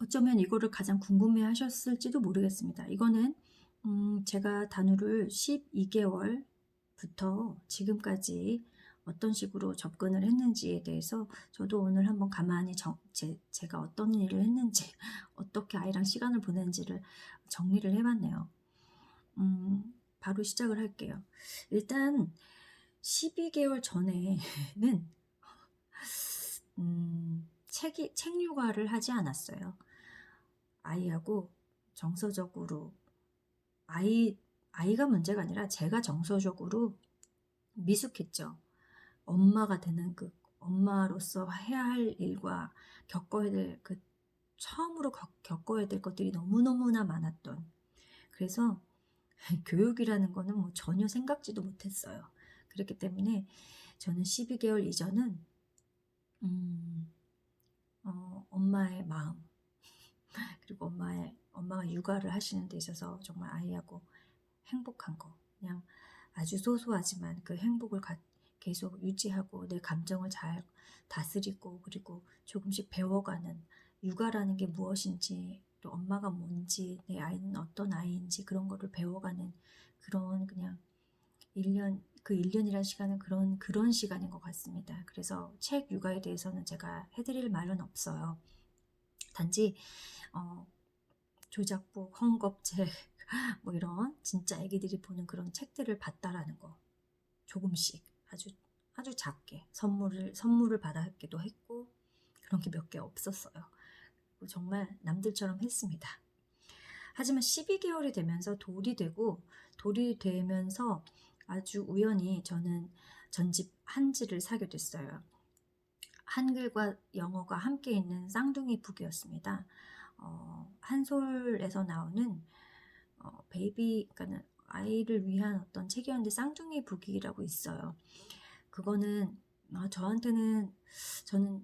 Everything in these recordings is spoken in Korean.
어쩌면 이거를 가장 궁금해 하셨을지도 모르겠습니다. 이거는 제가 단우를 12개월부터 지금까지 어떤 식으로 접근을 했는지에 대해서 저도 오늘 한번 가만히 제가 어떤 일을 했는지 어떻게 아이랑 시간을 보냈는지를 정리를 해 봤네요. 바로 시작을 할게요. 일단 12개월 전에는 책 육아를 하지 않았어요. 아이하고 정서적으로 아이가 문제가 아니라 제가 정서적으로 미숙했죠. 엄마가 되는 그 엄마로서 해야 할 일과 겪어야 될 처음으로 겪어야 될 것들이 너무너무나 많았던, 그래서 교육이라는 거는 뭐 전혀 생각지도 못했어요. 그렇기 때문에 저는 12개월 이전은 음, 엄마의 마음, 그리고 엄마가 육아를 하시는 데 있어서 정말 아이하고 행복한 거, 그냥 아주 소소하지만 그 행복을 계속 유지하고 내 감정을 잘 다스리고, 그리고 조금씩 배워가는 육아라는 게 무엇인지, 또 엄마가 뭔지, 내 아이는 어떤 아이인지 그런 거를 배워가는 그런, 그냥 1년이라는 시간은 그런 시간인 것 같습니다. 그래서 책 육아에 대해서는 제가 해드릴 말은 없어요. 단지 조작북, 헝겊책 뭐 이런 진짜 애기들이 보는 그런 책들을 봤다라는 거, 조금씩 아주 작게 선물을 받았기도 했고, 그런 게 몇 개 없었어요. 정말 남들처럼 했습니다. 하지만 12개월이 되면서 돌이 되면서 아주 우연히 저는 전집 한지를 사게 됐어요. 한글과 영어가 함께 있는 쌍둥이 북이었습니다. 한솔에서 나오는 그러니까는 아이를 위한 어떤 책이었는데, 쌍둥이 북이라고 있어요. 그거는 저한테는,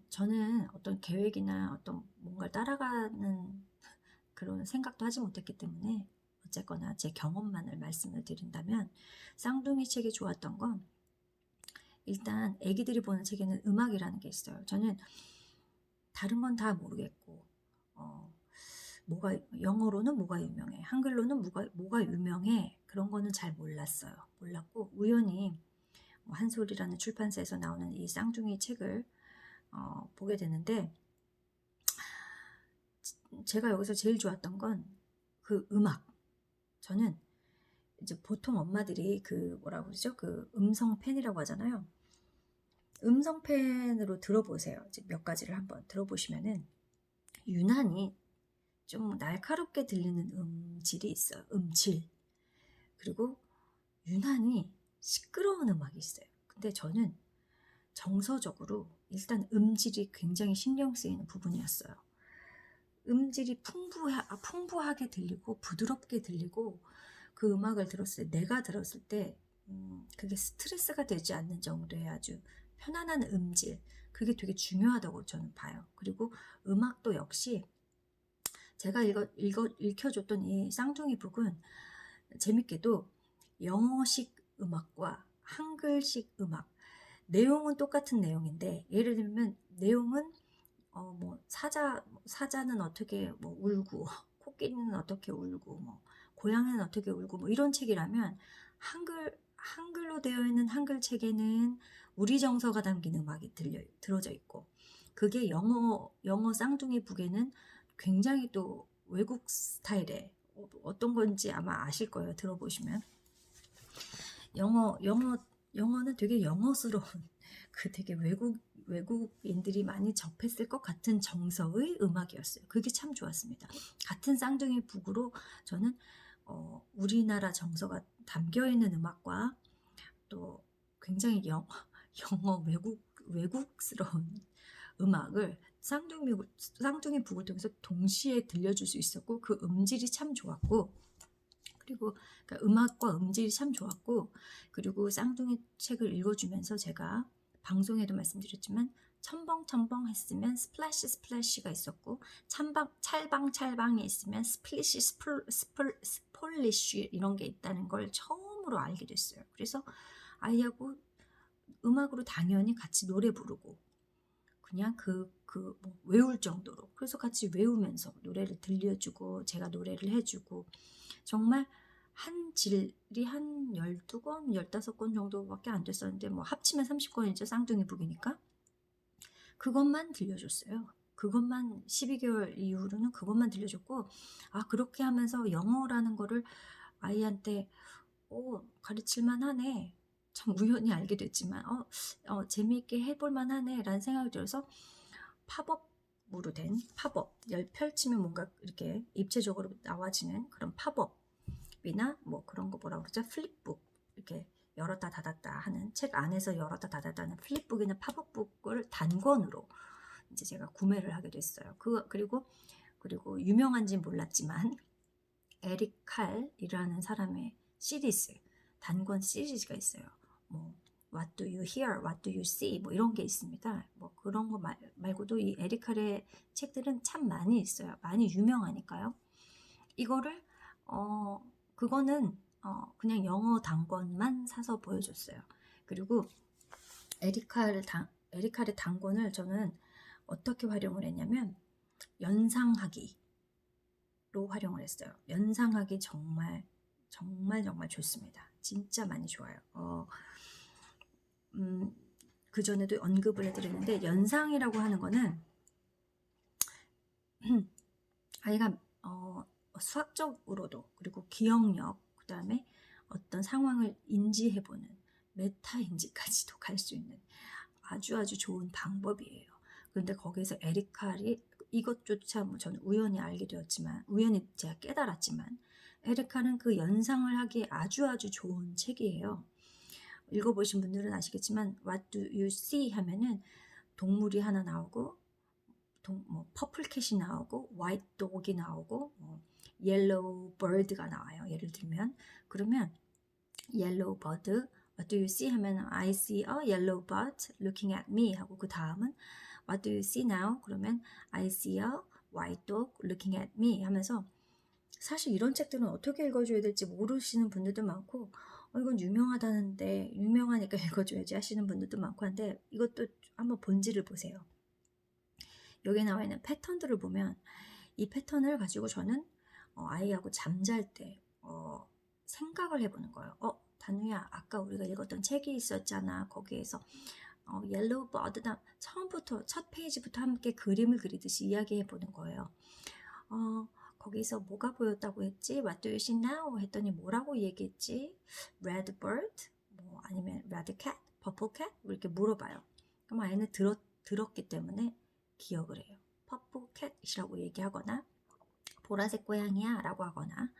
저는 어떤 계획이나 어떤 뭔가를 따라가는 그런 생각도 하지 못했기 때문에, 어쨌거나 제 경험만을 말씀을 드린다면, 쌍둥이 책이 좋았던 건, 일단 애기들이 보는 책에는 음악이라는 게 있어요. 저는 다른 건 다 모르겠고, 영어로는 뭐가 유명해, 한글로는 뭐가 유명해, 그런 거는 잘 몰랐고, 우연히 한솔이라는 출판사에서 나오는 이 쌍둥이 책을 보게 되는데, 제가 여기서 제일 좋았던 건 그 음악. 저는 이제 보통 엄마들이 그 뭐라고 그러죠? 그 음성펜이라고 하잖아요. 음성펜으로 들어보세요. 이제 몇 가지를 한번 들어보시면은 유난히 좀 날카롭게 들리는 음질이 있어요. 음질. 그리고 유난히 시끄러운 음악이 있어요. 근데 저는 정서적으로 일단 음질이 굉장히 신경 쓰이는 부분이었어요. 음질이 풍부하게 들리고 부드럽게 들리고, 그 음악을 내가 들었을 때 그게 스트레스가 되지 않는 정도의 아주 편안한 음질, 그게 되게 중요하다고 저는 봐요. 그리고 음악도 역시 제가 읽혀줬던 이 쌍둥이 북은 재밌게도 영어식 음악과 한글식 음악, 내용은 똑같은 내용인데, 예를 들면 내용은 뭐 사자는 어떻게 뭐 울고 코끼리는 어떻게 울고 뭐 고양이는 어떻게 울고 뭐 이런 책이라면, 한글로 되어 있는 한글 책에는 우리 정서가 담긴 음악이 들어져 있고, 그게 영어 쌍둥이 북에는 굉장히 또 외국 스타일의, 어떤 건지 아마 아실 거예요. 들어보시면 영어는 되게 영어스러운 그 되게 외국인들이 많이 접했을 것 같은 정서의 음악이었어요. 그게 참 좋았습니다. 같은 쌍둥이 북으로 저는 우리나라 정서가 담겨 있는 음악과, 또 굉장히 영어 외국스러운 음악을 쌍둥이 북을 통해서 동시에 들려줄 수 있었고, 그 음질이 참 좋았고, 그리고 그러니까 음악과 음질이 참 좋았고, 그리고 쌍둥이 책을 읽어주면서 제가 방송에도 말씀드렸지만, 첨벙첨벙 했으면 스플래시가 있었고, 찰방찰방이 있으면 스폴리쉬 이런 게 있다는 걸 처음으로 알게 됐어요. 그래서 아이하고 음악으로 당연히 같이 노래 부르고, 그냥 뭐 외울 정도로. 그래서 같이 외우면서 노래를 들려주고 제가 노래를 해주고 정말 한 질이 한 12권, 15권 정도밖에 안 됐었는데 뭐 합치면 30권이죠. 쌍둥이 북이니까. 그것만 들려줬어요. 그것만 12개월 이후로는 그것만 들려줬고 그렇게 하면서 영어라는 거를 아이한테 가르칠만 하네. 참 우연히 알게 됐지만 재미있게 해볼 만하네 라는 생각이 들어서 팝업으로 된 팝업, 펼치면 뭔가 이렇게 입체적으로 나와지는 그런 팝업이나 뭐 그런 거 뭐라 그러죠? 플립북, 이렇게 열었다 닫았다 하는, 책 안에서 열었다 닫았다 하는 플립북이나 팝업북을 단권으로 이제 제가 구매를 하게 됐어요. 그리고 유명한진 몰랐지만 에릭 칼이라는 사람의 시리즈, 단권 시리즈가 있어요. 뭐 What do you hear? What do you see? 뭐 이런 게 있습니다. 뭐 그런 거 말고도 이 에릭 칼의 책들은 참 많이 있어요. 많이 유명하니까요. 이거를 그거는 그냥 영어 단권만 사서 보여줬어요. 그리고 에릭 칼의 단권을 저는 어떻게 활용을 했냐면 연상하기로 활용을 했어요. 연상하기 정말 좋습니다. 진짜 많이 좋아요. 그 전에도 언급을 해드렸는데 연상이라고 하는 거는 아이가 수학적으로도 그리고 기억력, 그 다음에 어떤 상황을 인지해보는 메타인지까지도 갈 수 있는 아주 좋은 방법이에요. 그런데 거기서 에릭 칼이 이것조차 뭐 저는 우연히 알게 되었지만, 우연히 제가 깨달았지만 에릭 칼은 그 연상을 하기에 아주 좋은 책이에요. 읽어보신 분들은 아시겠지만 What do you see? 하면은 동물이 하나 나오고 뭐 퍼플캣이 나오고 화이트 독이 나오고 옐로우 버드가 나와요. 예를 들면 그러면 옐로우 버드 What do you see? 하면 I see a yellow bird looking at me 하고 그 다음은 What do you see now? 그러면 I see a white dog looking at me 하면서 사실 이런 책들은 어떻게 읽어줘야 될지 모르시는 분들도 많고 이건 유명하다는데 유명하니까 읽어줘야지 하시는 분들도 많고 한데 이것도 한번 본질을 보세요. 여기에 나와 있는 패턴들을 보면 이 패턴을 가지고 저는 아이하고 잠잘 때 생각을 해보는 거예요. 단우야 아까 우리가 읽었던 책이 있었잖아. 거기에서 옐로우 버드다 처음부터 첫 페이지부터 함께 그림을 그리듯이 이야기해보는 거예요. 거기서 뭐가 보였다고 했지? What do you see now? 했더니 뭐라고 얘기했지? Red bird? 뭐 아니면 red cat? purple cat? 이렇게 물어봐요. 그럼 아이는 들었기 때문에 기억을 해요. purple cat이라고 얘기하거나 보라색 고양이야 라고 하거나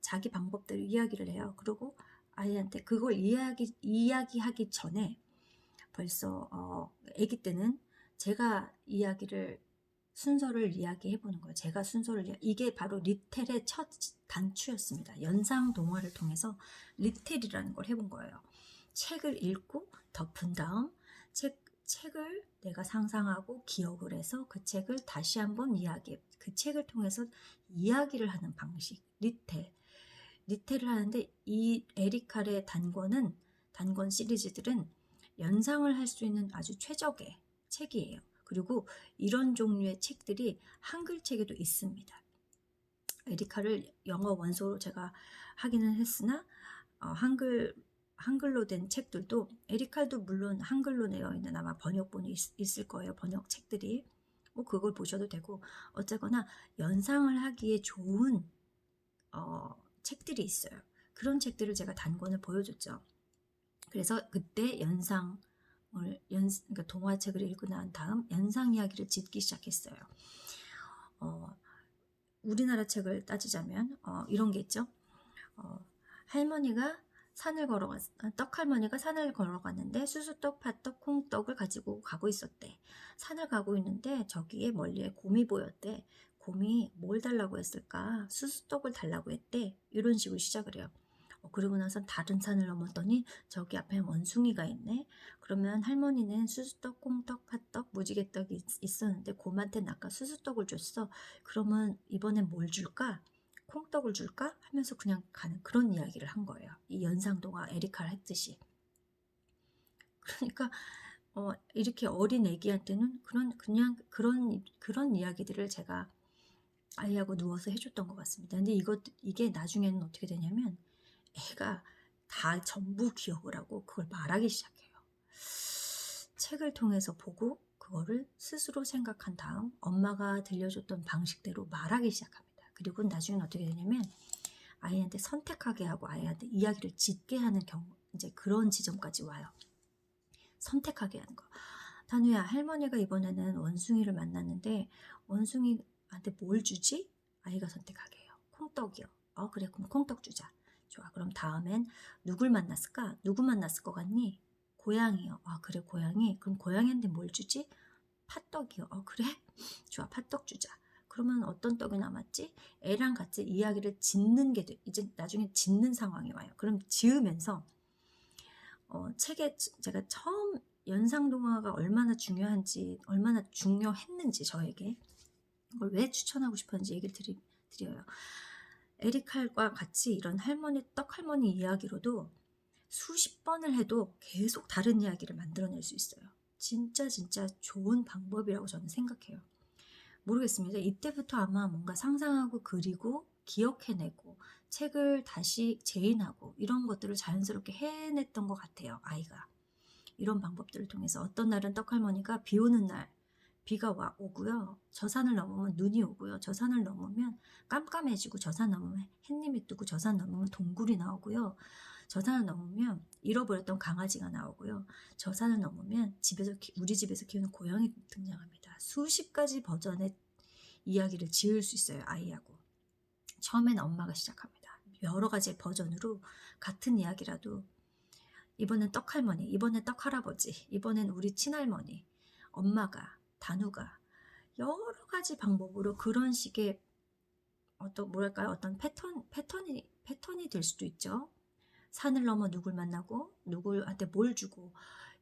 자기 방법대로 이야기를 해요. 그리고 아이한테 그걸 이야기하기 전에 벌써 아기 때는 제가 순서를 이야기해보는 거예요. 제가 이게 바로 리텔의 첫 단추였습니다. 연상 동화를 통해서 리텔이라는 걸 해본 거예요. 책을 읽고 덮은 다음 책을 내가 상상하고 기억을 해서 그 책을 다시 한번 그 책을 통해서 이야기를 하는 방식, 리텔을 하는데 이 에릭 칼의 단권 시리즈들은 연상을 할 수 있는 아주 최적의 책이에요. 그리고 이런 종류의 책들이 한글책에도 있습니다. 에릭 칼을 영어 원서로 제가 하기는 했으나 한글로 된 책들도 에릭 칼도 물론 한글로 되어 있는 아마 번역본이 있을 거예요. 번역 책들이 뭐 그걸 보셔도 되고 어쨌거나 연상을 하기에 좋은 책들이 있어요. 그런 책들을 제가 단권을 보여줬죠. 그래서 그때 그러니까 동화책을 읽고 난 다음 연상 이야기를 짓기 시작했어요. 우리나라 책을 따지자면 이런 게 있죠. 떡할머니가 산을 걸어갔는데 수수떡, 팥떡, 콩떡을 가지고 가고 있었대. 산을 가고 있는데 저기에 멀리에 곰이 보였대. 곰이 뭘 달라고 했을까? 수수떡을 달라고 했대. 이런 식으로 시작을 해요. 그리고 나서 다른 산을 넘었더니 저기 앞에 원숭이가 있네. 그러면 할머니는 수수떡, 콩떡, 팥떡, 무지개떡이 있었는데 곰한테는 아까 수수떡을 줬어. 그러면 이번엔 뭘 줄까? 콩떡을 줄까? 하면서 그냥 가는 그런 이야기를 한 거예요. 이 연상동화 에릭 칼 했듯이. 그러니까 이렇게 어린 애기한테는 그냥 그런 이야기들을 제가 아이하고 누워서 해줬던 것 같습니다. 근데 이게 나중에는 어떻게 되냐면 애가 다 전부 기억을 하고 그걸 말하기 시작해요. 책을 통해서 보고 그거를 스스로 생각한 다음 엄마가 들려줬던 방식대로 말하기 시작합니다. 그리고 나중에는 어떻게 되냐면 아이한테 선택하게 하고 아이한테 이야기를 짓게 하는 경우, 이제 그런 지점까지 와요. 선택하게 하는 거. 단우야, 할머니가 이번에는 원숭이를 만났는데 원숭이한테 뭘 주지? 아이가 선택하게 해요. 콩떡이요. 그래, 그럼 콩떡 주자. 좋아, 그럼 다음엔 누굴 만났을까? 누구 만났을 것 같니? 고양이요. 그래, 고양이. 그럼 고양이한테 뭘 주지? 팥떡이요. 그래? 좋아, 팥떡 주자. 그러면 어떤 떡이 남았지? 애랑 같이 이야기를 짓는 게 돼. 이제 나중에 짓는 상황이 와요. 그럼 지으면서 책에 제가 처음 연상동화가 얼마나 중요한지, 얼마나 중요했는지 저에게 그걸 왜 추천하고 싶었는지 얘기를 드려요. 에리칼과 같이 이런 떡 할머니 이야기로도 수십 번을 해도 계속 다른 이야기를 만들어낼 수 있어요. 진짜 좋은 방법이라고 저는 생각해요. 모르겠습니다. 이때부터 아마 뭔가 상상하고 그리고 기억해내고 책을 다시 재인하고 이런 것들을 자연스럽게 해냈던 것 같아요. 아이가. 이런 방법들을 통해서 어떤 날은 떡할머니가 비 오는 날 비가 오고요. 저 산을 넘으면 눈이 오고요. 저 산을 넘으면 깜깜해지고 저 산 넘으면 햇님이 뜨고 저 산 넘으면 동굴이 나오고요. 저 산을 넘으면 잃어버렸던 강아지가 나오고요. 저 산을 넘으면 우리 집에서 키우는 고양이 등장합니다. 수십 가지 버전의 이야기를 지을 수 있어요. 아이하고. 처음엔 엄마가 시작합니다. 여러 가지 버전으로 같은 이야기라도 이번엔 떡할머니, 이번엔 떡할아버지, 이번엔 우리 친할머니, 엄마가, 단우가 여러 가지 방법으로 그런 식의 어떤 패턴이 될 수도 있죠. 산을 넘어 누굴 만나고 누구한테 뭘 주고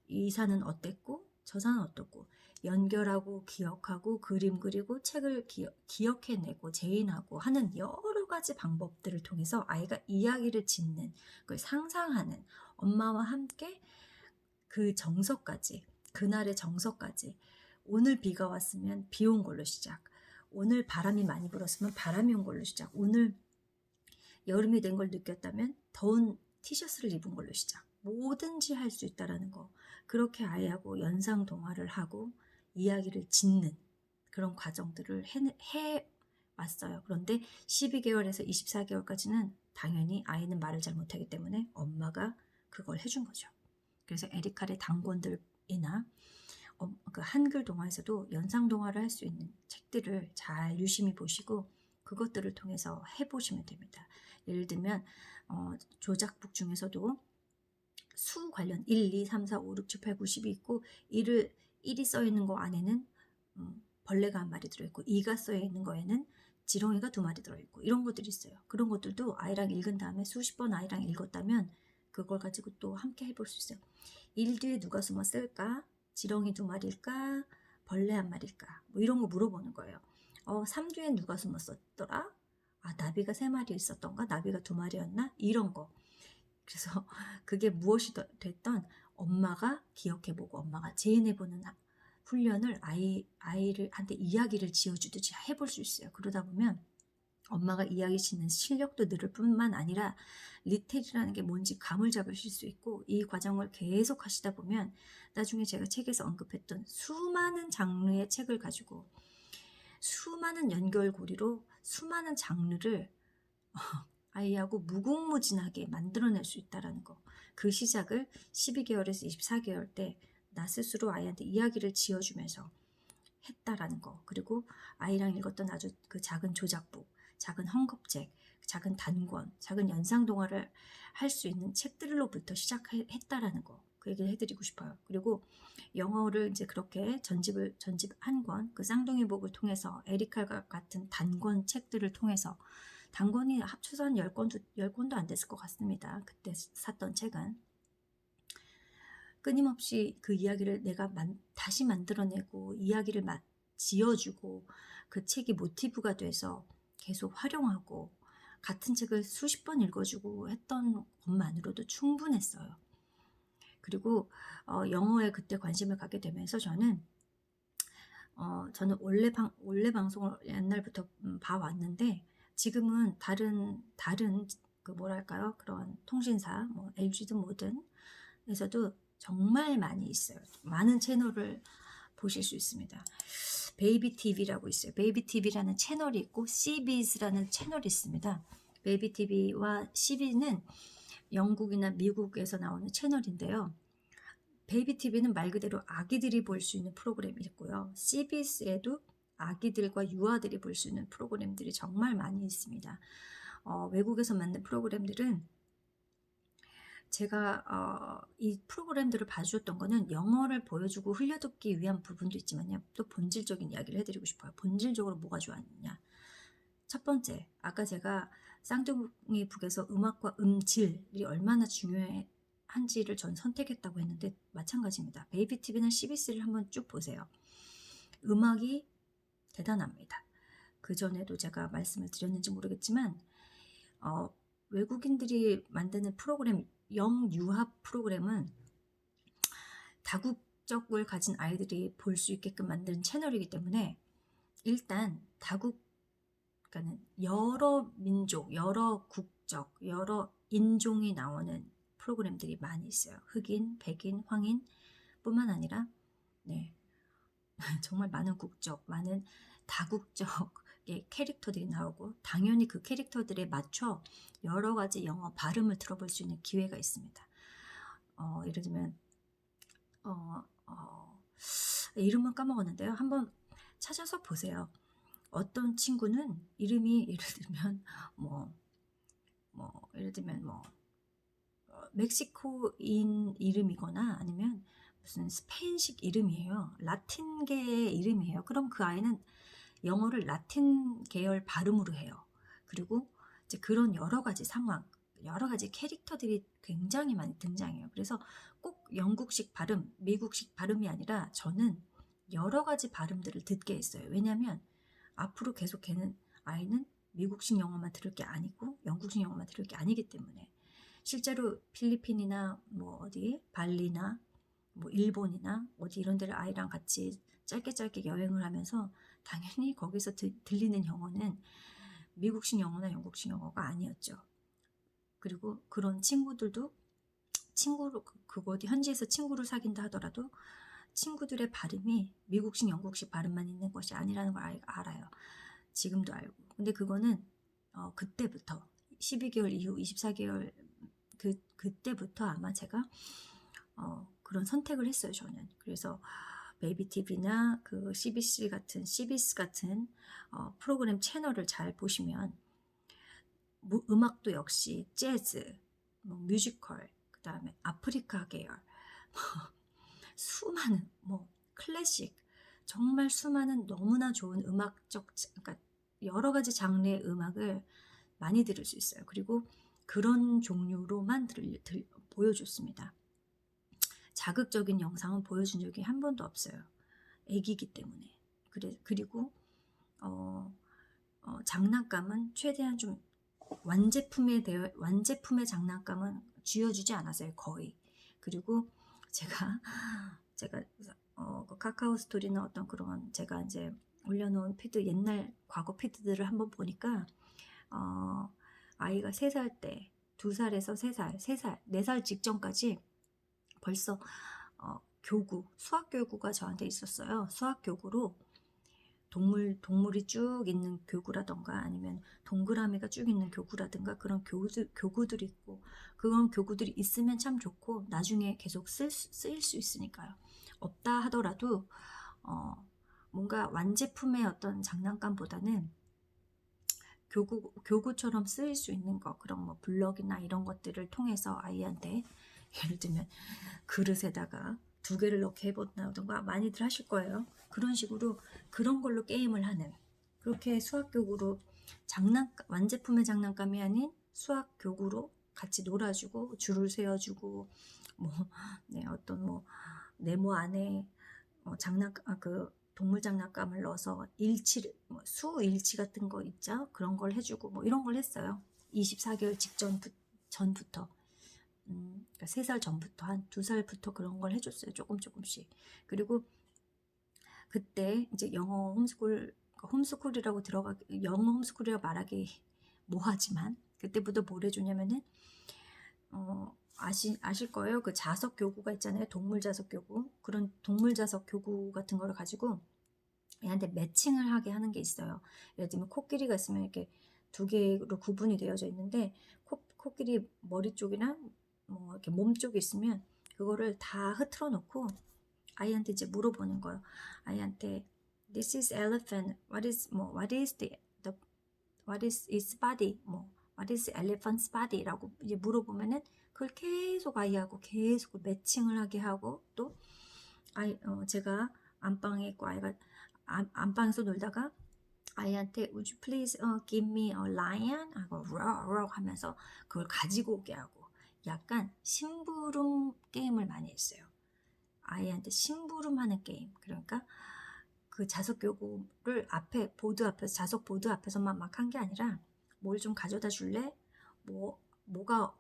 이 산은 어땠고 저 산은 어떻고 연결하고 기억하고 그림 그리고 책을 기억해내고 재인하고 하는 여러 가지 방법들을 통해서 아이가 이야기를 짓는 그걸 상상하는 엄마와 함께 그 정서까지 그날의 정서까지 오늘 비가 왔으면 비 온 걸로 시작 오늘 바람이 많이 불었으면 바람이 온 걸로 시작 오늘 여름이 된 걸 느꼈다면 더운 티셔츠를 입은 걸로 시작 뭐든지 할 수 있다라는 거 그렇게 아이하고 연상 동화를 하고 이야기를 짓는 그런 과정들을 해왔어요. 그런데 12개월에서 24개월까지는 당연히 아이는 말을 잘 못하기 때문에 엄마가 그걸 해준 거죠. 그래서 에리칼의 단권들이나 그 한글 동화에서도 연상 동화를 할 수 있는 책들을 잘 유심히 보시고 그것들을 통해서 해보시면 됩니다. 예를 들면 조작북 중에서도 수 관련 1, 2, 3, 4, 5, 6, 7, 8, 9, 10이 있고 1이 써있는 거 안에는 벌레가 한 마리 들어있고 2가 써있는 거에는 지렁이가 2마리 들어있고 이런 것들이 있어요. 그런 것들도 아이랑 읽은 다음에 수십 번 아이랑 읽었다면 그걸 가지고 또 함께 해볼 수 있어요. 1 뒤에 누가 숨었을까? 지렁이 2마리일까? 벌레 1마리일까? 뭐 이런 거 물어보는 거예요. 3 뒤에 누가 숨었었더라? 나비가 3마리 있었던가? 나비가 2마리였나? 이런 거. 그래서 그게 무엇이 됐던 엄마가 기억해보고 엄마가 재현해보는 훈련을 아이한테 이야기를 지어주듯이 해볼 수 있어요. 그러다 보면 엄마가 이야기 짓는 실력도 늘을 뿐만 아니라 리텔이라는 게 뭔지 감을 잡으실 수 있고 이 과정을 계속 하시다 보면 나중에 제가 책에서 언급했던 수많은 장르의 책을 가지고 수많은 연결고리로 수많은 장르를 아이하고 무궁무진하게 만들어낼 수 있다는 거. 그 시작을 12개월에서 24개월 때 나 스스로 아이한테 이야기를 지어주면서 했다라는 거. 그리고 아이랑 읽었던 아주 그 작은 조작북, 작은 헝겊책, 작은 단권, 작은 연상동화를 할 수 있는 책들로부터 시작했다라는 거. 그 얘기를 해드리고 싶어요. 그리고 영어를 이제 그렇게 전집 한 권, 그 쌍둥이복을 통해서 에리칼과 같은 단권 책들을 통해서 단권이 합쳐서 한 10권도 안 됐을 것 같습니다. 그때 샀던 책은. 끊임없이 그 이야기를 내가 다시 만들어내고 이야기를 지어주고 그 책이 모티브가 돼서 계속 활용하고 같은 책을 수십 번 읽어주고 했던 것만으로도 충분했어요. 그리고 영어에 그때 관심을 갖게 되면서 저는 원래 방송을 옛날부터 봐왔는데, 지금은 다른 그 뭐랄까요, 그런 통신사 뭐 LG든 뭐든 에서도 정말 많이 있어요. 많은 채널을 보실 수 있습니다. 베이비 TV라고 있어요. 베이비 TV라는 채널이 있고 CBS라는 채널이 있습니다. 베이비 TV와 CB는 영국이나 미국에서 나오는 채널인데요. 베이비 TV는 말 그대로 아기들이 볼 수 있는 프로그램이 있고요. CBS에도 아기들과 유아들이 볼 수 있는 프로그램들이 정말 많이 있습니다. 외국에서 만든 프로그램들은 제가 이 프로그램들을 봐주었던 거는 영어를 보여주고 흘려듣기 위한 부분도 있지만요. 또 본질적인 이야기를 해드리고 싶어요. 본질적으로 뭐가 좋았느냐. 첫 번째, 아까 제가 쌍둥이 북에서 음악과 음질이 얼마나 중요한지를 전 선택했다고 했는데 마찬가지입니다. 베이비 TV나 CBS를 한번 쭉 보세요. 음악이 대단합니다. 그전에도 제가 말씀을 드렸는지 모르겠지만 외국인들이 만드는 프로그램, 영유아 프로그램은 다국적을 가진 아이들이 볼 수 있게끔 만든 채널이기 때문에 일단 그러니까는 여러 민족, 여러 국적, 여러 인종이 나오는 프로그램들이 많이 있어요. 흑인, 백인, 황인 뿐만 아니라 정말 많은 국적, 많은 다국적의 캐릭터들이 나오고, 당연히 그 캐릭터들에 맞춰 여러 가지 영어 발음을 들어볼 수 있는 기회가 있습니다. 예를 들면 이름은 까먹었는데요. 한번 찾아서 보세요. 어떤 친구는 이름이 예를 들면 멕시코인 이름이거나 아니면 무슨 스페인식 이름이에요. 라틴계의 이름이에요. 그럼 그 아이는 영어를 라틴 계열 발음으로 해요. 그리고 이제 그런 여러 가지 상황, 여러 가지 캐릭터들이 굉장히 많이 등장해요. 그래서 꼭 영국식 발음, 미국식 발음이 아니라 저는 여러 가지 발음들을 듣게 했어요. 왜냐하면 앞으로 계속 걔는 아이는 미국식 영어만 들을 게 아니고 영국식 영어만 들을 게 아니기 때문에, 실제로 필리핀이나 뭐 어디 발리나 뭐 일본이나 어디 이런 데를 아이랑 같이 짧게 여행을 하면서 당연히 거기서 들리는 영어는 미국식 영어나 영국식 영어가 아니었죠. 그리고 그런 친구들도 그곳 현지에서 친구를 사귄다 하더라도 친구들의 발음이 미국식 영국식 발음만 있는 것이 아니라는 걸 알아요. 지금도 알고. 근데 그거는 그때부터 12개월 이후 24개월 그때부터 아마 제가 그런 선택을 했어요. 저는. 그래서 베이비 TV나 그 CBS 같은 프로그램 채널을 잘 보시면 음악도 역시 재즈, 뮤지컬, 그 다음에 아프리카 계열, 수많은 클래식, 정말 수많은 너무나 좋은 그러니까 여러 가지 장르의 음악을 많이 들을 수 있어요. 그리고 그런 종류로만 보여줬습니다. 자극적인 영상은 보여준 적이 한 번도 없어요. 애기기 때문에. 그리고 장난감은 최대한 좀 완제품의 장난감은 쥐어주지 않았어요. 거의. 그리고 제가 그 카카오 스토리나 어떤 그런 제가 이제 올려놓은 옛날 과거 피드들을 한번 보니까 아이가 3살 때, 2살에서 3살, 3살, 4살 직전까지 벌써 수학 교구가 저한테 있었어요. 수학 교구로 동물이 쭉 있는 교구라던가 아니면 동그라미가 쭉 있는 교구라든가 그런 교구들이 있고, 그런 교구들이 있으면 참 좋고 나중에 계속 쓰일 수 있으니까요. 없다 하더라도 뭔가 완제품의 어떤 장난감보다는 교구처럼 쓰일 수 있는 거, 그런 뭐 블럭이나 이런 것들을 통해서 아이한테, 예를 들면 그릇에다가 2개를 넣게 해본다던가 많이들 하실 거예요. 그런 식으로 그런 걸로 게임을 하는, 그렇게 수학교구로 완제품의 장난감이 아닌 수학교구로 같이 놀아주고 줄을 세워주고 어떤 네모 안에 그 동물 장난감을 넣어서 수일치 같은 거 있죠? 그런 걸 해주고 이런 걸 했어요. 24개월 전부터. 그러니까 3살 전부터 한 2살부터 그런 걸 해줬어요. 조금씩. 그리고 그때 이제 영어 홈스쿨이라고 영어 홈스쿨이라고 말하기 뭐하지만 그때부터 뭘 해주냐면은 아실 거예요. 그 자석 교구가 있잖아요. 동물 자석 교구. 그런 동물 자석 교구 같은 거를 가지고 얘한테 매칭을 하게 하는 게 있어요. 예를 들면 코끼리가 있으면 이렇게 2개로 구분이 되어져 있는데 코끼리 머리 쪽이랑 뭐 이렇게 몸 쪽이 있으면 그거를 다 흐트러 놓고 아이한테 이제 물어보는 거예요. 아이한테 This is elephant. What is what is its body? what is elephant's body라고 이제 물어보면은 그걸 계속 아이하고 계속 매칭을 하게 하고 또 제가 안방에 있고 아이가 안방에서 놀다가 아이한테 Would you please give me a lion? 하고 roar 하면서 그걸 가지고 오게 하고 약간 심부름 게임을 많이 했어요. 아이한테 심부름하는 게임. 그러니까 그 자석 교구를 자석 보드 앞에서만 막 한 게 아니라 뭘 좀 가져다 줄래? 뭐가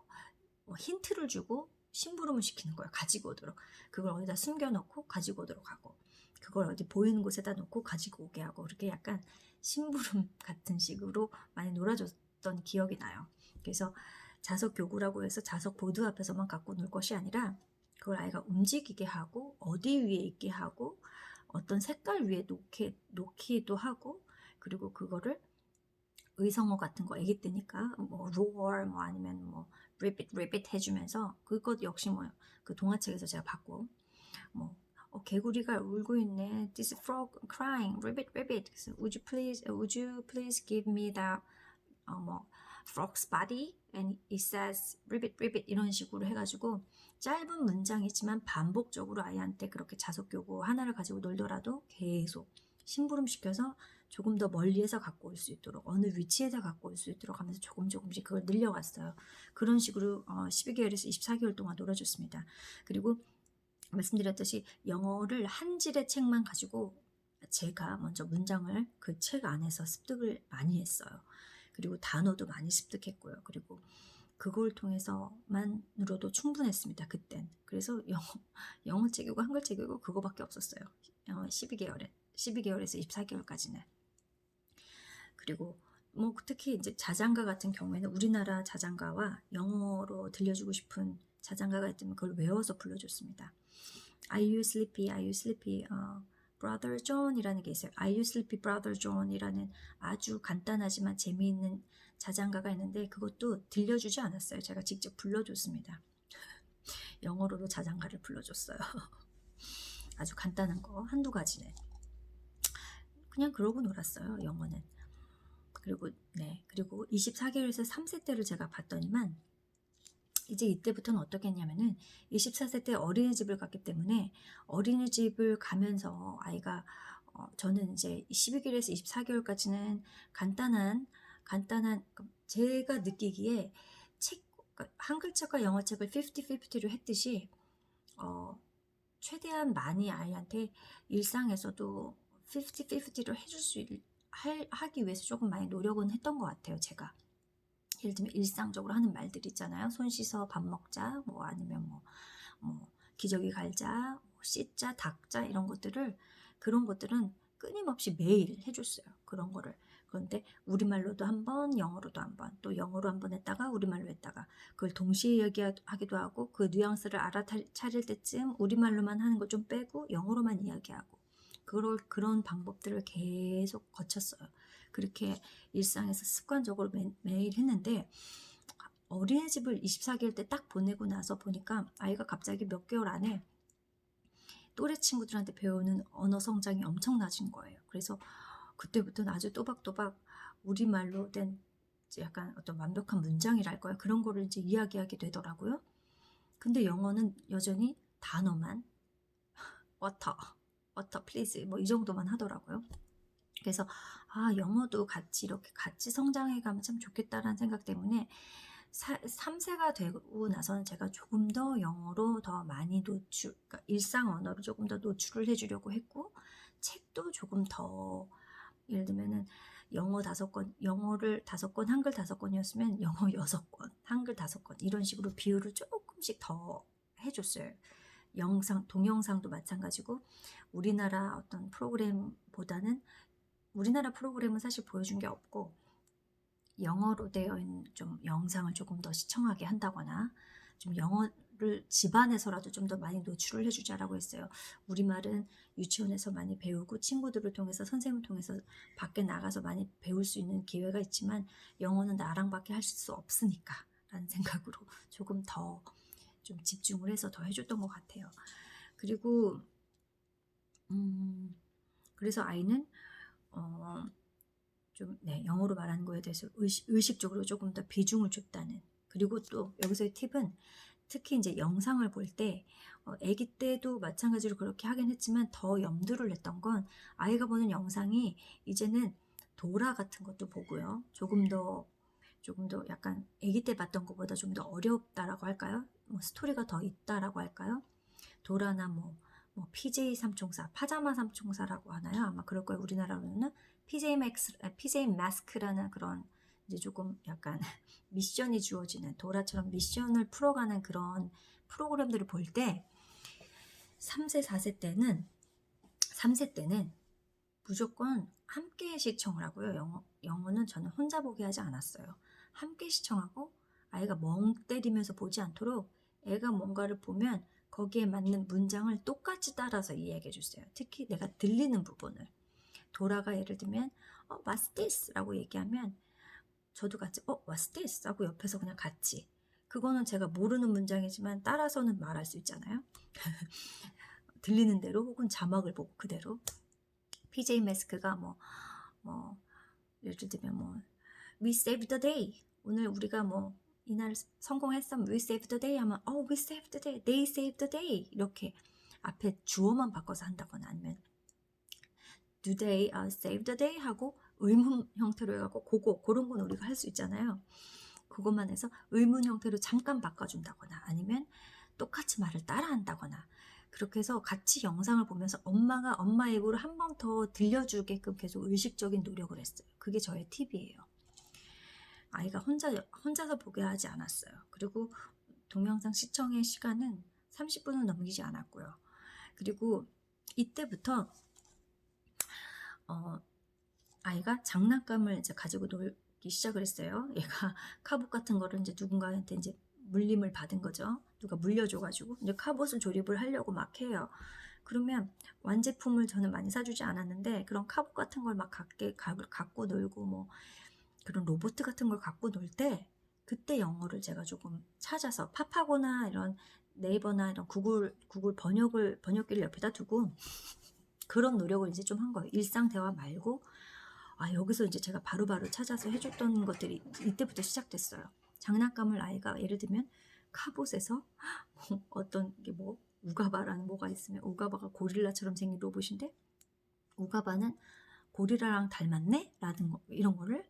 힌트를 주고 심부름을 시키는 거예요. 가지고 오도록. 그걸 어디다 숨겨놓고 가지고 오도록 하고 그걸 어디 보이는 곳에다 놓고 가지고 오게 하고 그렇게 약간 심부름 같은 식으로 많이 놀아줬던 기억이 나요. 그래서 자석 교구라고 해서 자석 보드 앞에서만 갖고 놀 것이 아니라 그걸 아이가 움직이게 하고 어디 위에 있게 하고 어떤 색깔 위에 놓기도 하고 그리고 그거를 의성어 같은 거 애기 때니까 roar 아니면 ribbit 해주면서 그것 역시 그 동화책에서 제가 봤고 개구리가 울고 있네. This frog crying. Ribbit. Would you please give me the frog's body? And it says ribbit 이런 식으로 해가지고 짧은 문장이지만 반복적으로 아이한테 그렇게 자석 교구 하나를 가지고 놀더라도 계속 심부름시켜서 조금 더 멀리에서 갖고 올 수 있도록 어느 위치에서 갖고 올 수 있도록 하면서 조금씩 그걸 늘려갔어요. 그런 식으로 12개월에서 24개월 동안 놀아줬습니다. 그리고 말씀드렸듯이 영어를 한 질의 책만 가지고 제가 먼저 문장을 그 책 안에서 습득을 많이 했어요. 그리고 단어도 많이 습득했고요. 그리고 그걸 통해서만으로도 충분했습니다. 그땐. 그래서 영어 책이고 한글 책이고 그거밖에 없었어요. 12개월에서 24개월까지는. 그리고 특히 이제 자장가 같은 경우에는 우리나라 자장가와 영어로 들려주고 싶은 자장가가 있다면 그걸 외워서 불러줬습니다. Are you sleepy? Are you sleepy? Brother John 이라는 게 있어요. Are you sleepy, Brother John 이라는 아주 간단하지만 재미있는 자장가가 있는데 그것도 들려주지 않았어요. 제가 직접 불러줬습니다. 영어로도 자장가를 불러줬어요. 아주 간단한 거 한두 가지는. 그냥 그러고 놀았어요. 영어는. 그리고 24개월에서 3세 때를 제가 봤더니만 이제 이때부터는 어떻게 했냐면은 24세 때 어린이집을 갔기 때문에 어린이집을 가면서 아이가 저는 이제 12개월에서 24개월까지는 간단한 제가 느끼기에 한글 책과 영어 책을 50-50로 했듯이 최대한 많이 아이한테 일상에서도 50-50로 하기 위해서 조금 많이 노력은 했던 것 같아요. 제가 예를 들면 일상적으로 하는 말들 있잖아요. 손 씻어 밥 먹자 아니면 기저귀 갈자 씻자 닦자 그런 것들은 끊임없이 매일 해줬어요. 그런 거를. 그런데 우리말로도 한번 영어로도 한번 또 영어로 한번 했다가 우리말로 했다가 그걸 동시에 얘기하기도 하고 그 뉘앙스를 알아차릴 때쯤 우리말로만 하는 거 좀 빼고 영어로만 이야기하고 그런 방법들을 계속 거쳤어요. 그렇게 일상에서 습관적으로 매일 했는데 어린이집을 24개월 때 딱 보내고 나서 보니까 아이가 갑자기 몇 개월 안에 또래 친구들한테 배우는 언어 성장이 엄청 낮은 거예요. 그래서 그때부터는 아주 또박또박 우리말로 된 약간 어떤 완벽한 문장이랄까요? 그런 거를 이제 이야기하게 되더라고요. 근데 영어는 여전히 단어만 water, please 이 정도만 하더라고요. 그래서 영어도 이렇게 같이 성장해가면 참 좋겠다라는 생각 때문에 3세가 되고 나서는 제가 조금 더 영어로 더 많이 그러니까 일상 언어로 조금 더 노출을 해주려고 했고 책도 조금 더 예를 들면은 영어를 5권, 한글 5권이었으면 영어 6권, 한글 5권 이런 식으로 비율을 조금 조금씩 더 해줬어요. 동영상도 마찬가지고 우리나라 어떤 프로그램보다는 우리나라 프로그램은 사실 보여준 게 없고 영어로 되어 있는 좀 영상을 조금 더 시청하게 한다거나 좀 영어를 집안에서라도 좀 더 많이 노출을 해주자라고 했어요. 우리말은 유치원에서 많이 배우고 친구들을 통해서 선생님을 통해서 밖에 나가서 많이 배울 수 있는 기회가 있지만 영어는 나랑밖에 할 수 없으니까 라는 생각으로 조금 더 좀 집중을 해서 더 해줬던 것 같아요. 그리고 그래서 아이는 좀 영어로 말하는 거에 대해서 의식적으로 조금 더 비중을 줬다는. 그리고 또 여기서의 팁은 특히 이제 영상을 볼 때 아기 때도 마찬가지로 그렇게 하긴 했지만 더 염두를 냈던 건 아이가 보는 영상이 이제는 도라 같은 것도 보고요. 조금 더 약간 아기 때 봤던 것보다 좀 더 어렵다라고 할까요? 뭐 스토리가 더 있다라고 할까요? 도라나 뭐 PJ 삼총사, 파자마 삼총사라고 하나요? 아마 그럴 거예요. 우리나라로는 PJ 마스크라는 그런 이제 조금 약간 미션이 주어지는 도라처럼 미션을 풀어가는 그런 프로그램들을 볼 때 3세, 4세 때는 3세 때는 무조건 함께 시청을 하고요. 영어는 저는 혼자 보게 하지 않았어요. 함께 시청하고 아이가 멍 때리면서 보지 않도록 애가 뭔가를 보면 거기에 맞는 문장을 똑같이 따라서 이야기해 주세요. 특히 내가 들리는 부분을. 도라가 예를 들면 What's this? 라고 얘기하면 저도 같이 What's this? 라고 옆에서 그냥 같이. 그거는 제가 모르는 문장이지만 따라서는 말할 수 있잖아요. 들리는 대로 혹은 자막을 보고 그대로. PJ 마스크가 예를 들면 We saved the day. 오늘 우리가 이날 성공했어. We saved the day 하면 we saved the day. They saved the day. 이렇게 앞에 주어만 바꿔서 한다거나 아니면 Do they save the day? 하고 의문 형태로 해갖고 그런 건 우리가 할 수 있잖아요. 그것만 해서 의문 형태로 잠깐 바꿔준다거나 아니면 똑같이 말을 따라한다거나 그렇게 해서 같이 영상을 보면서 엄마가 엄마 입으로 한 번 더 들려주게끔 계속 의식적인 노력을 했어요. 그게 저의 팁이에요. 아이가 혼자서 보게 하지 않았어요. 그리고 동영상 시청의 시간은 30분을 넘기지 않았고요. 그리고 이때부터 아이가 장난감을 이제 가지고 놀기 시작을 했어요. 얘가 카봇 같은 거를 이제 누군가한테 이제 물림을 받은 거죠. 누가 물려줘가지고 이제 카봇을 조립을 하려고 막 해요. 그러면 완제품을 저는 많이 사주지 않았는데 그런 카봇 같은 걸 막 갖고 놀고 그런 로봇 같은 걸 갖고 놀 때 그때 영어를 제가 조금 찾아서 팝하거나 이런 네이버나 이런 구글 번역기를 옆에다 두고 그런 노력을 이제 좀 한 거예요. 일상 대화 말고 여기서 이제 제가 바로바로 찾아서 해줬던 것들이 이때부터 시작됐어요. 장난감을 아이가 예를 들면 카봇에서 어떤 게 우가바라는 뭐가 있으면 우가바가 고릴라처럼 생긴 로봇인데 우가바는 고릴라랑 닮았네? 라는 거 이런 거를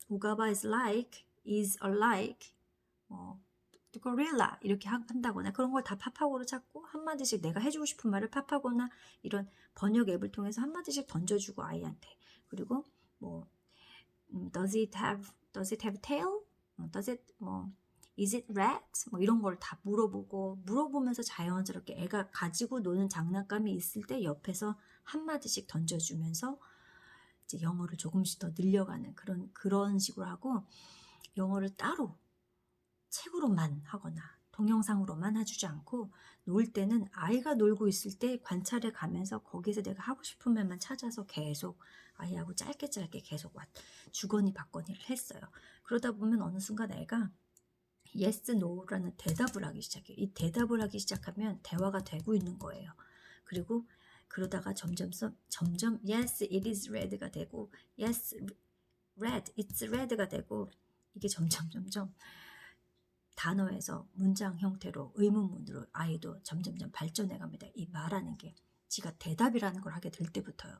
우가바 is alike gorilla 이렇게 한다거나 그런 걸 다 팝하고로 찾고 한마디씩 내가 해주고 싶은 말을 팝하거나 이런 번역 앱을 통해서 한마디씩 던져주고 아이한테 그리고 does it have tail? is it red? 이런 걸 다 물어보면서 자연스럽게 애가 가지고 노는 장난감이 있을 때 옆에서 한마디씩 던져주면서 이제 영어를 조금씩 더 늘려가는 그런 식으로 하고 영어를 따로 책으로만 하거나 동영상으로만 해주지 않고 놀 때는 아이가 놀고 있을 때 관찰해 가면서 거기서 내가 하고 싶은 말만 찾아서 계속 아이하고 짧게 계속 주거니 받거니를 했어요. 그러다 보면 어느 순간 애가 yes, no라는 대답을 하기 시작해요. 이 대답을 하기 시작하면 대화가 되고 있는 거예요. 그리고 그러다가 점점 yes, it is red가 되고 yes, red, it's red가 되고 이게 점점 단어에서 문장 형태로 의문문으로 아이도 점점 발전해 갑니다. 이 말하는 게 지가 대답이라는 걸 하게 될 때부터요.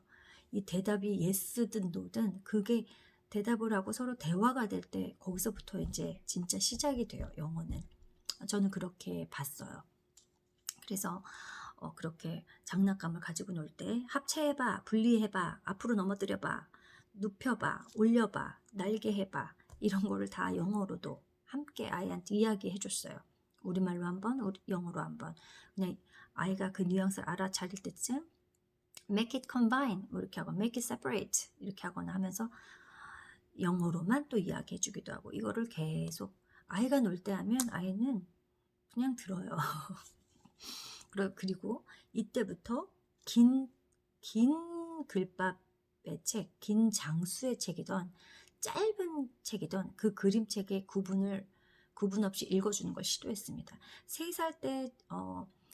이 대답이 yes든 no든 그게 대답을 하고 서로 대화가 될 때 거기서부터 이제 진짜 시작이 돼요. 영어는. 저는 그렇게 봤어요. 그래서 그렇게 장난감을 가지고 놀 때 합체해봐, 분리해봐, 앞으로 넘어뜨려봐, 눕혀봐, 올려봐, 날개 해봐 이런 거를 다 영어로도 함께 아이한테 이야기해 줬어요. 우리말로 한번, 영어로 한번. 그냥 아이가 그 뉘앙스를 알아차릴 때쯤 make it combine 뭐 이렇게 하고 make it separate 이렇게 하거나 하면서 영어로만 또 이야기해 주기도 하고, 이거를 계속 아이가 놀 때 하면 아이는 그냥 들어요. 그리고 이때부터 긴 글밥의 책, 긴 장수의 책이던 짧은 책이던 그 그림책의 구분 없이 읽어주는 걸 시도했습니다. 3살 때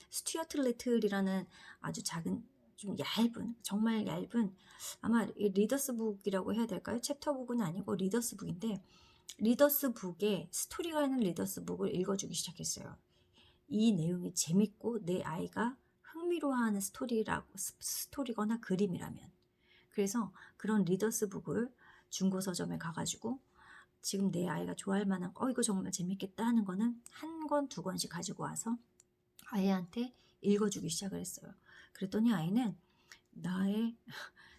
스튜어트 리틀이라는 아주 작은, 좀 얇은, 정말 얇은, 아마 리더스북이라고 해야 될까요? 챕터북은 아니고 리더스북인데, 리더스북에 스토리가 있는 리더스북을 읽어주기 시작했어요. 이 내용이 재밌고 내 아이가 흥미로워하는 스토리거나 그림이라면. 그래서 그런 리더스북을 중고 서점에 가가지고 지금 내 아이가 좋아할 만한 이거 정말 재밌겠다 하는 거는 1권, 2권씩 가지고 와서 아이한테 읽어주기 시작을 했어요. 그랬더니 아이는 나의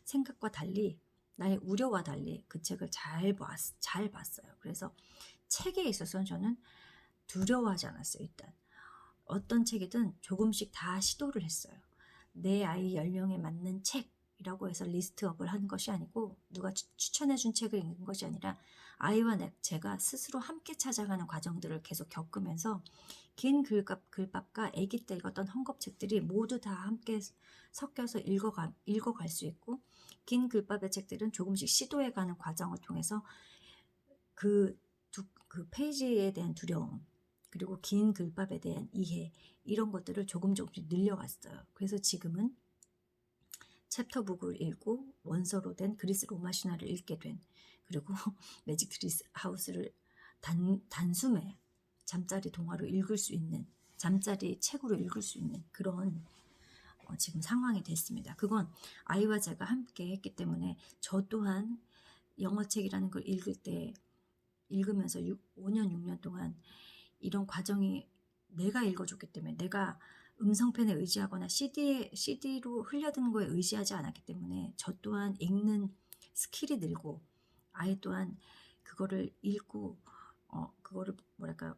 생각과 달리, 나의 우려와 달리 그 책을 잘 봤어요. 그래서 책에 있어서는 저는 두려워하지 않았어요. 일단 어떤 책이든 조금씩 다 시도를 했어요. 내 아이 연령에 맞는 책이라고 해서 리스트업을 하는 것이 아니고, 누가 추천해준 책을 읽는 것이 아니라 아이와 제가 스스로 함께 찾아가는 과정들을 계속 겪으면서 긴 글밥과 아기 때 읽었던 헝겊책들이 모두 다 함께 섞여서 읽어갈 수 있고, 긴 글밥의 책들은 조금씩 시도해가는 과정을 통해서 그 페이지에 대한 두려움, 그리고 긴 글밥에 대한 이해, 이런 것들을 조금씩 늘려갔어요. 그래서 지금은 챕터북을 읽고 원서로 된 그리스 로마 신화를 읽게 된, 그리고 매직 트리 하우스를 단숨에 잠자리 동화로 읽을 수 있는, 잠자리 책으로 읽을 수 있는 그런 지금 상황이 됐습니다. 그건 아이와 제가 함께 했기 때문에, 저 또한 영어책이라는 걸 읽으면서 5년, 6년 동안 이런 과정이 내가 읽어줬기 때문에, 내가 음성펜에 의지하거나 CD로 흘려드는 거에 의지하지 않았기 때문에 저 또한 읽는 스킬이 늘고, 아이 또한 그거를 읽고 그거를 뭐랄까,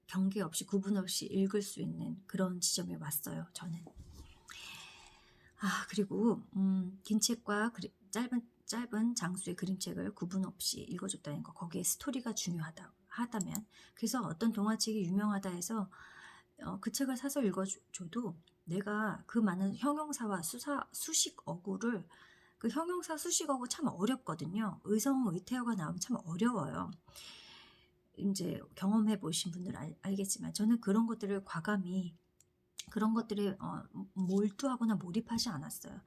경계 없이 구분 없이 읽을 수 있는 그런 지점에 왔어요, 저는. 그리고 긴 책과 짧은 장수의 그림책을 구분 없이 읽어줬다는 거, 거기에 스토리가 중요하다면, 그래서 어떤 동화책이 유명하다 해서 그 책을 사서 읽어줘도 내가 그 많은 형용사와 수식어구를, 그 형용사 수식어구 참 어렵거든요. 의성의태어가 나오면 참 어려워요. 이제 경험해 보신 분들 알겠지만, 저는 그런 것들을 과감히, 그런 것들에 몰두하거나 몰입하지 않았어요.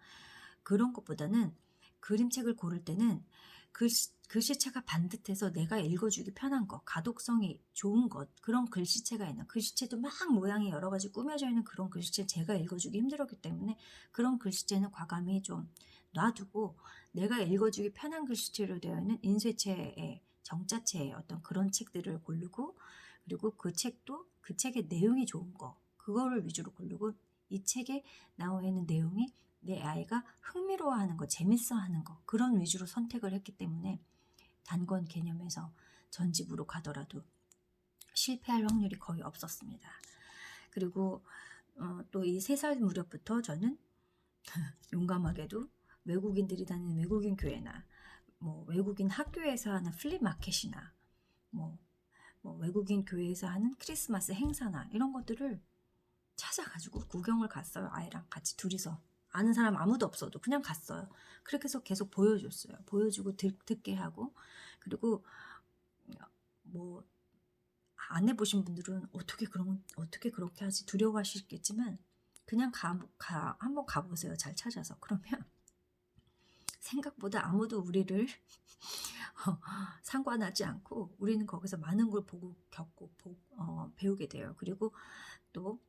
그런 것보다는 그림책을 고를 때는 글씨체가 반듯해서 내가 읽어주기 편한 것, 가독성이 좋은 것, 그런 글씨체가 있는, 글씨체도 막 모양이 여러 가지 꾸며져 있는 그런 글씨체 제가 읽어주기 힘들었기 때문에, 그런 글씨체는 과감히 좀 놔두고 내가 읽어주기 편한 글씨체로 되어 있는 인쇄체의, 정자체의 어떤 그런 책들을 고르고, 그리고 그 책도 그 책의 내용이 좋은 거, 그거를 위주로 고르고, 이 책에 나와 있는 내용이 내 아이가 흥미로워하는 거, 재밌어하는 거, 그런 위주로 선택을 했기 때문에 단권 개념에서 전집으로 가더라도 실패할 확률이 거의 없었습니다. 그리고 또 이 3살 무렵부터 저는 용감하게도 외국인들이 다니는 외국인 교회나 외국인 학교에서 하는 플리마켓이나 외국인 교회에서 하는 크리스마스 행사나 이런 것들을 찾아가지고 구경을 갔어요. 아이랑 같이 둘이서. 아는 사람 아무도 없어도 그냥 갔어요. 그렇게 해서 계속 보여줬어요. 보여주고 듣게 하고, 그리고 안 해보신 분들은 어떻게 그렇게 하지 두려워하시겠지만, 그냥 한번 가보세요. 잘 찾아서. 그러면 생각보다 아무도 우리를 상관하지 않고 우리는 거기서 많은 걸 보고 겪고 배우게 돼요. 그리고 또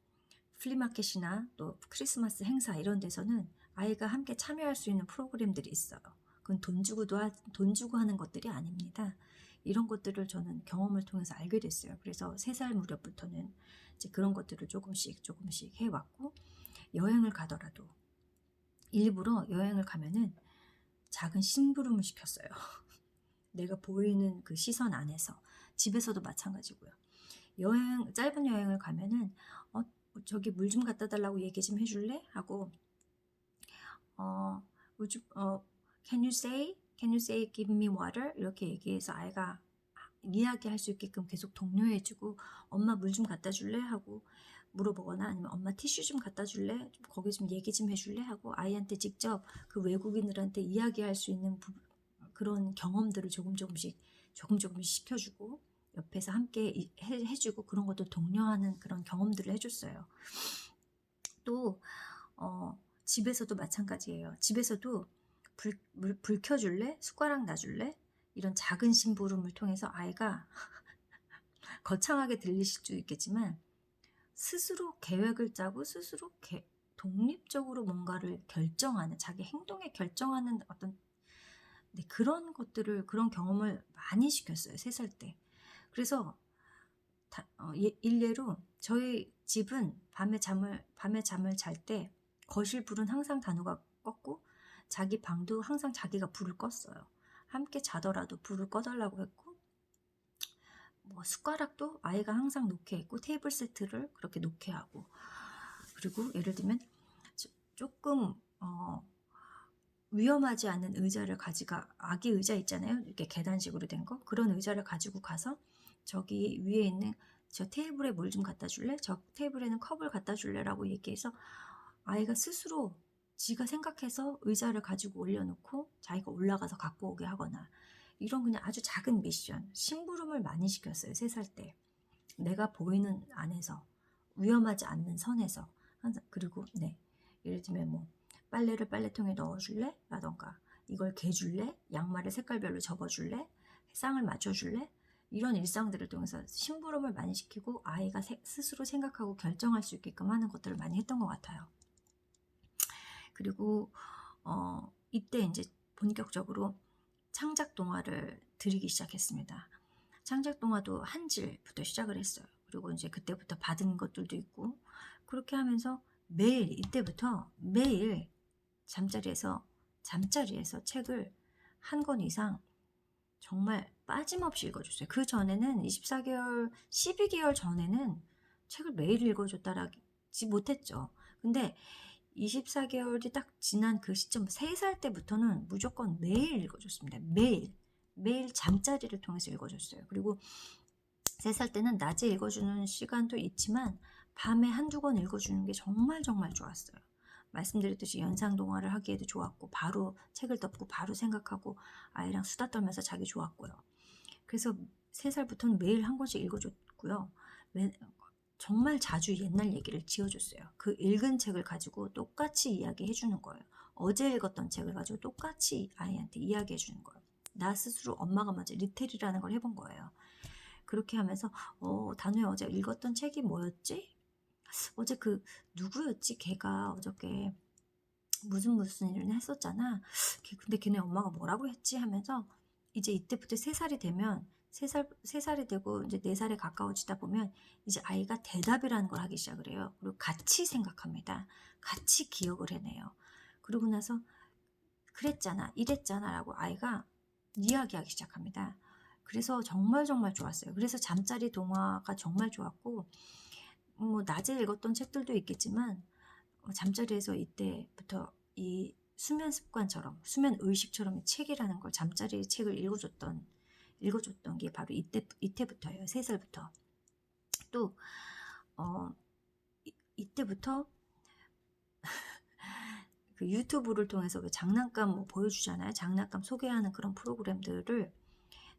플리마켓이나 또 크리스마스 행사 이런 데서는 아이가 함께 참여할 수 있는 프로그램들이 있어요. 그건 돈 주고 하는 것들이 아닙니다. 이런 것들을 저는 경험을 통해서 알게 됐어요. 그래서 3살 무렵부터는 이제 그런 것들을 조금씩 해왔고, 여행을 가더라도 일부러 여행을 가면은 작은 심부름을 시켰어요. 내가 보이는 그 시선 안에서. 집에서도 마찬가지고요. 짧은 여행을 가면은 저기 물 좀 갖다 달라고 얘기 좀 해줄래? 하고 would you, can you say give me water? 이렇게 얘기해서 아이가 이야기할 수 있게끔 계속 독려해주고 엄마 물 좀 갖다 줄래? 하고 물어보거나 아니면 엄마 티슈 좀 갖다 줄래? 거기 좀 얘기 좀 해줄래? 하고 아이한테 직접 그 외국인들한테 이야기할 수 있는 그런 경험들을 조금 조금씩 시켜주고 옆에서 함께 해주고 그런 것도 독려하는 그런 경험들을 해줬어요. 또 집에서도 마찬가지예요. 집에서도 불 켜줄래? 숟가락 놔줄래? 이런 작은 심부름을 통해서 아이가 거창하게 들리실 수도 있겠지만 스스로 계획을 짜고 스스로 독립적으로 뭔가를 결정하는 자기 행동에 결정하는 어떤 그런 것들을 그런 경험을 많이 시켰어요. 3살 때. 그래서 일례로 저희 집은 밤에 잠을 잘 때 거실 불은 항상 단우가 껐고 자기 방도 항상 자기가 불을 껐어요. 함께 자더라도 불을 꺼달라고 했고 뭐 숟가락도 아이가 항상 놓게 했고 테이블 세트를 그렇게 놓게 하고 그리고 예를 들면 조금 위험하지 않은 의자를 아기 의자 있잖아요. 이렇게 계단식으로 된 거. 그런 의자를 가지고 가서 저기 위에 있는 저 테이블에 물 좀 갖다 줄래? 저 테이블에는 컵을 갖다 줄래? 라고 얘기해서 아이가 스스로 지가 생각해서 의자를 가지고 올려놓고 자기가 올라가서 갖고 오게 하거나 이런 그냥 아주 작은 미션, 심부름을 많이 시켰어요. 3살 때. 내가 보이는 안에서 위험하지 않는 선에서 그리고 예를 들면 뭐 빨래를 빨래통에 넣어줄래? 라던가 이걸 개줄래? 양말을 색깔별로 접어줄래? 쌍을 맞춰줄래? 이런 일상들을 통해서 심부름을 많이 시키고 아이가 스스로 생각하고 결정할 수 있게끔 하는 것들을 많이 했던 것 같아요. 그리고 이때 이제 본격적으로 창작 동화를 드리기 시작했습니다. 창작 동화도 한질부터 시작을 했어요. 그리고 이제 그때부터 받은 것들도 있고 그렇게 하면서 이때부터 매일 잠자리에서 책을 한 권 이상 정말 빠짐없이 읽어줬어요. 그 전에는 24개월, 12개월 전에는 책을 매일 읽어줬다라지 못했죠. 근데 24개월이 딱 지난 그 시점 3살 때부터는 무조건 매일 읽어줬습니다. 매일 잠자리를 통해서 읽어줬어요. 그리고 3살 때는 낮에 읽어주는 시간도 있지만 밤에 한두 권 읽어주는 게 정말 좋았어요. 말씀드렸듯이 연상동화를 하기에도 좋았고 바로 책을 덮고 바로 생각하고 아이랑 수다 떨면서 자기 좋았고요. 그래서 3살부터는 매일 한 권씩 읽어줬고요. 정말 자주 옛날 얘기를 지어줬어요. 그 읽은 책을 가지고 똑같이 이야기해주는 거예요. 어제 읽었던 책을 가지고 똑같이 아이한테 이야기해주는 거예요. 나 스스로 엄마가 먼저 리텔이라는 걸 해본 거예요. 그렇게 하면서 단우야 어제 읽었던 책이 뭐였지? 어제 그 누구였지? 걔가 어저께 무슨 일을 했었잖아. 근데 걔네 엄마가 뭐라고 했지? 하면서 이제 이때부터 3살이 되면 3살이 되고 이제 4살에 가까워지다 보면 이제 아이가 대답이라는 걸 하기 시작을 해요. 그리고 같이 생각합니다. 같이 기억을 해내요. 그러고 나서 그랬잖아, 이랬잖아 라고 아이가 이야기하기 시작합니다. 그래서 정말 좋았어요. 그래서 잠자리 동화가 정말 좋았고 뭐 낮에 읽었던 책들도 있겠지만 잠자리에서 이때부터 이 수면 습관처럼 수면 의식처럼 책이라는 걸 잠자리 책을 읽어줬던 게 바로 이때부터예요. 3살부터. 또 이때부터 그 유튜브를 통해서 왜 장난감 뭐 보여주잖아요. 장난감 소개하는 그런 프로그램들을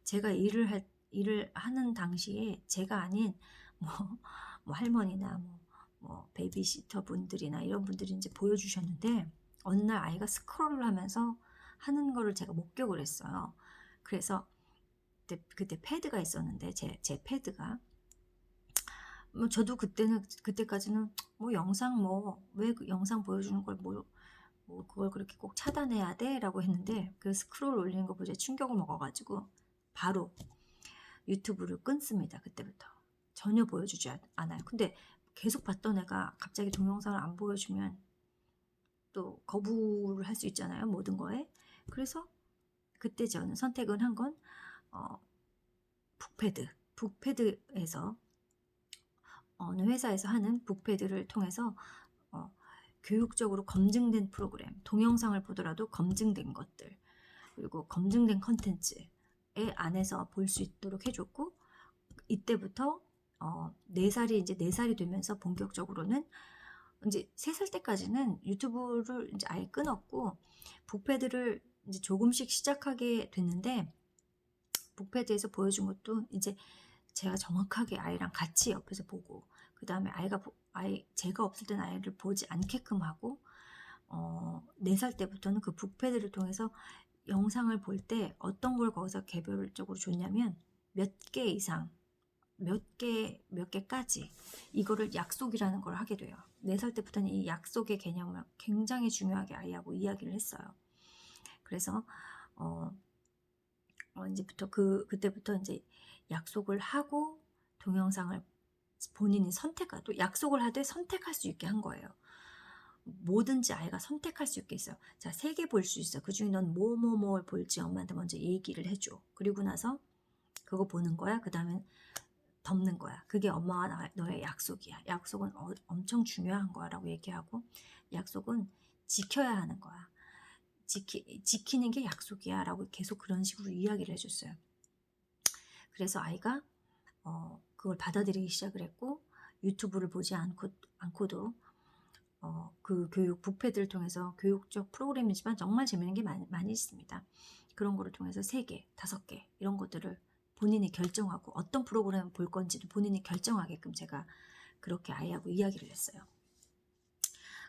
제가 일을 하는 당시에 제가 아닌 뭐 할머니나 뭐 베이비시터 분들이나 이런 분들이 이제 보여주셨는데 어느 날 아이가 스크롤을 하면서 하는 거를 제가 목격을 했어요. 그래서 그때 패드가 있었는데 제 패드가 뭐 저도 그때까지는 뭐 영상 왜 그 영상 보여주는 걸 뭐 그걸 그렇게 꼭 차단해야 돼? 라고 했는데 그 스크롤 올리는 거 보자 충격을 먹어가지고 바로 유튜브를 끊습니다. 그때부터 전혀 보여주지 않아요. 근데 계속 봤던 애가 갑자기 동영상을 안 보여주면 또 거부를 할 수 있잖아요. 모든 거에. 그래서 그때 저는 선택을 한 건 북패드에서 어느 회사에서 하는 북패드를 통해서 교육적으로 검증된 프로그램, 동영상을 보더라도 검증된 것들, 그리고 검증된 컨텐츠에 안에서 볼 수 있도록 해줬고, 이때부터 4살이 이제 4살이 되면서 본격적으로는 이제 3살 때까지는 유튜브를 이제 아예 끊었고 북패드를 이제 조금씩 시작하게 됐는데, 북패드에서 보여준 것도 이제 제가 정확하게 아이랑 같이 옆에서 보고, 그 다음에 제가 없을 때는 아이를 보지 않게끔 하고, 4살 때부터는 그 북패드를 통해서 영상을 볼 때 어떤 걸 거기서 개별적으로 줬냐면 몇 개 이상, 몇 개까지 이거를 약속이라는 걸 하게 돼요. 4살 때부터는 이 약속의 개념을 굉장히 중요하게 아이하고 이야기를 했어요. 그래서 이제부터 그때부터 이제 약속을 하고 동영상을 본인이 또 약속을 하되 선택할 수 있게 한 거예요. 뭐든지 아이가 선택할 수 있게 있어요. 자, 3개 볼 수 있어. 그 중에 넌 뭘 볼지 엄마한테 먼저 얘기를 해줘. 그리고 나서 그거 보는 거야. 그 다음에 덮는 거야. 그게 엄마와 너의 약속이야. 약속은 엄청 중요한 거야 라고 얘기하고, 약속은 지켜야 하는 거야. 지키는 게 약속이야 라고 계속 그런 식으로 이야기를 해줬어요. 그래서 아이가 그걸 받아들이기 시작을 했고, 유튜브를 보지 않고도 그 교육 북패드를 통해서 교육적 프로그램이지만 정말 재밌는 게 많이 있습니다. 그런 거를 통해서 3개, 5개 이런 것들을 본인이 결정하고 어떤 프로그램을 볼 건지도 본인이 결정하게끔 제가 그렇게 아이하고 이야기를 했어요.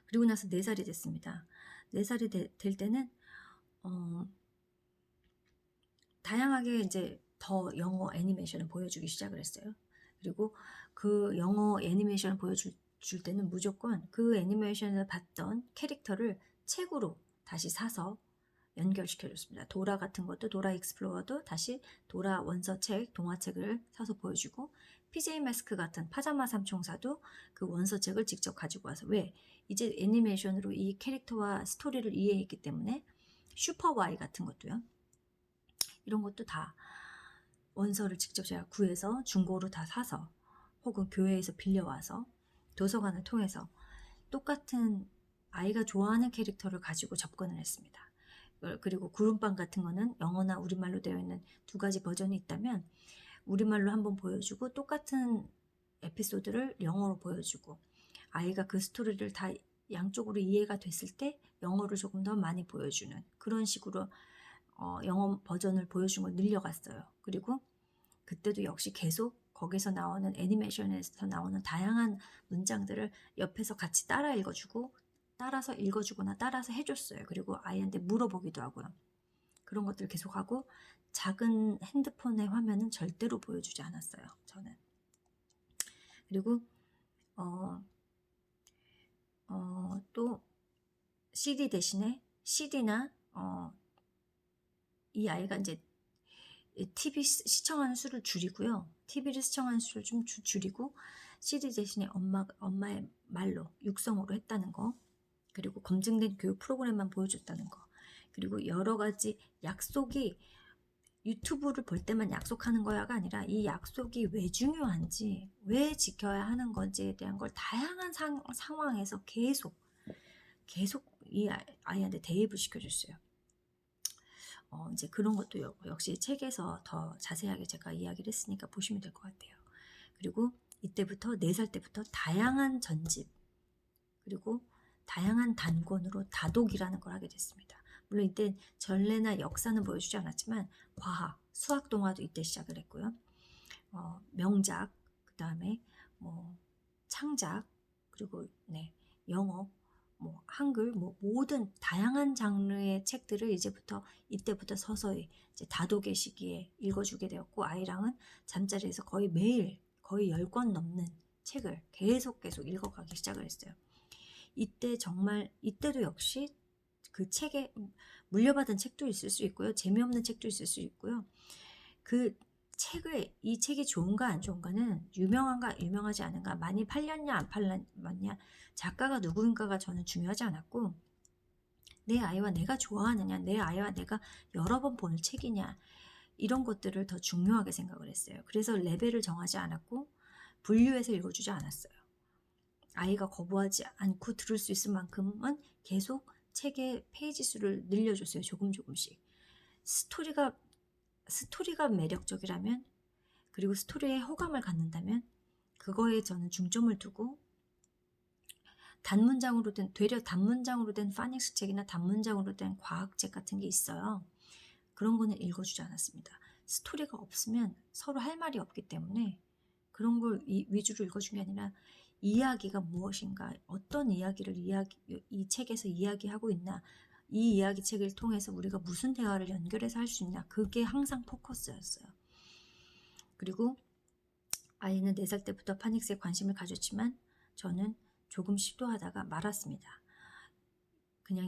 그리고 나서 4살이 됐습니다. 4살이 될 때는 다양하게 이제 더 영어 애니메이션을 보여주기 시작을 했어요. 그리고 그 영어 애니메이션을 보여줄 때는 무조건 그 애니메이션을 봤던 캐릭터를 책으로 다시 사서 연결시켜줬습니다. 도라 같은 것도, 도라 익스플로어도 다시 도라 원서책, 동화책을 사서 보여주고, PJ 마스크 같은 파자마 삼총사도 그 원서책을 직접 가지고 와서, 왜? 이제 애니메이션으로 이 캐릭터와 스토리를 이해했기 때문에, 슈퍼와이 같은 것도요. 이런 것도 다 원서를 직접 제가 구해서 중고로 다 사서, 혹은 교회에서 빌려와서 도서관을 통해서 똑같은 아이가 좋아하는 캐릭터를 가지고 접근을 했습니다. 그리고 구름빵 같은 거는 영어나 우리말로 되어 있는 2가지 버전이 있다면 우리말로 한번 보여주고 똑같은 에피소드를 영어로 보여주고, 아이가 그 스토리를 다 양쪽으로 이해가 됐을 때 영어를 조금 더 많이 보여주는 그런 식으로 영어 버전을 보여준 걸 늘려갔어요. 그리고 그때도 역시 계속 거기서 나오는 애니메이션에서 나오는 다양한 문장들을 옆에서 같이 따라서 읽어주거나 따라서 해줬어요. 그리고 아이한테 물어보기도 하고요. 그런 것들 계속하고, 작은 핸드폰의 화면은 절대로 보여주지 않았어요. 저는. 그리고 또 CD 대신에 CD나 이 아이가 이제 TV 시청하는 수를 줄이고요. TV를 시청하는 수를 좀 줄이고 CD 대신에 엄마의 말로 육성으로 했다는 거, 그리고 검증된 교육 프로그램만 보여줬다는 거, 그리고 여러 가지 약속이 유튜브를 볼 때만 약속하는 거야가 아니라 이 약속이 왜 중요한지, 왜 지켜야 하는 건지에 대한 걸 다양한 상황에서 계속 이 아이한테 대입을 시켜줬어요. 이제 그런 것도 역시 책에서 더 자세하게 제가 이야기를 했으니까 보시면 될 것 같아요. 그리고 이때부터 4살 때부터 다양한 전집, 그리고 다양한 단권으로 다독이라는 걸 하게 됐습니다. 물론 이때 전례나 역사는 보여주지 않았지만 과학, 수학 동화도 이때 시작을 했고요. 명작, 그 다음에 창작, 그리고 영어, 한글, 모든 다양한 장르의 책들을 이때부터 서서히 이제 다독의 시기에 읽어주게 되었고, 아이랑은 잠자리에서 거의 매일 거의 10권 넘는 책을 계속 읽어가기 시작을 했어요. 이때도 역시 그 책에 물려받은 책도 있을 수 있고요. 재미없는 책도 있을 수 있고요. 이 책이 좋은가 안 좋은가는, 유명한가 유명하지 않은가, 많이 팔렸냐 안 팔렸냐, 작가가 누구인가가 저는 중요하지 않았고, 내 아이와 내가 좋아하느냐, 내 아이와 내가 여러 번 본 책이냐, 이런 것들을 더 중요하게 생각을 했어요. 그래서 레벨을 정하지 않았고, 분류해서 읽어주지 않았어요. 아이가 거부하지 않고 들을 수 있을 만큼은 계속 책의 페이지 수를 늘려줬어요. 조금씩. 스토리가 매력적이라면, 그리고 스토리에 호감을 갖는다면 그거에 저는 중점을 두고, 되려 단문장으로 된 파닉스 책이나 단문장으로 된 과학책 같은 게 있어요. 그런 거는 읽어주지 않았습니다. 스토리가 없으면 서로 할 말이 없기 때문에 그런 걸 위주로 읽어준 게 아니라, 이야기가 무엇인가, 어떤 이야기를 이 책에서 이야기하고 있나, 이 이야기 책을 통해서 우리가 무슨 대화를 연결해서 할 수 있나, 그게 항상 포커스였어요. 그리고 아이는 4살 때부터 파닉스에 관심을 가졌지만 저는 조금 시도하다가 말았습니다. 그냥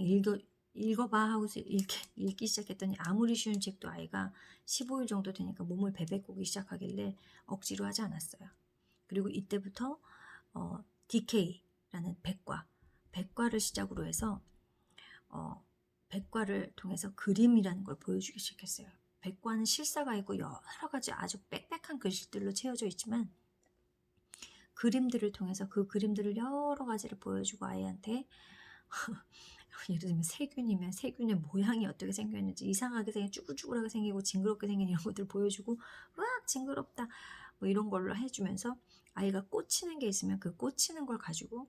읽어봐 하고서 읽기 시작했더니 아무리 쉬운 책도 아이가 15일 정도 되니까 몸을 베베꼬기 시작하길래 억지로 하지 않았어요. 그리고 이때부터 DK라는 백과를 시작으로 해서 백과를 통해서 그림이라는 걸 보여주기 시작했어요. 백과는 실사가 있고 여러 가지 아주 빽빽한 글씨들로 채워져 있지만, 그림들을 통해서 그 그림들을 여러 가지를 보여주고 아이한테 예를 들면 세균이면 세균의 모양이 어떻게 생겼는지, 이상하게 생긴 쭈글쭈글하게 생기고 징그럽게 생긴 이런 것들을 보여주고, 으악 징그럽다 뭐 이런 걸로 해주면서, 아이가 꽂히는 게 있으면 그 꽂히는 걸 가지고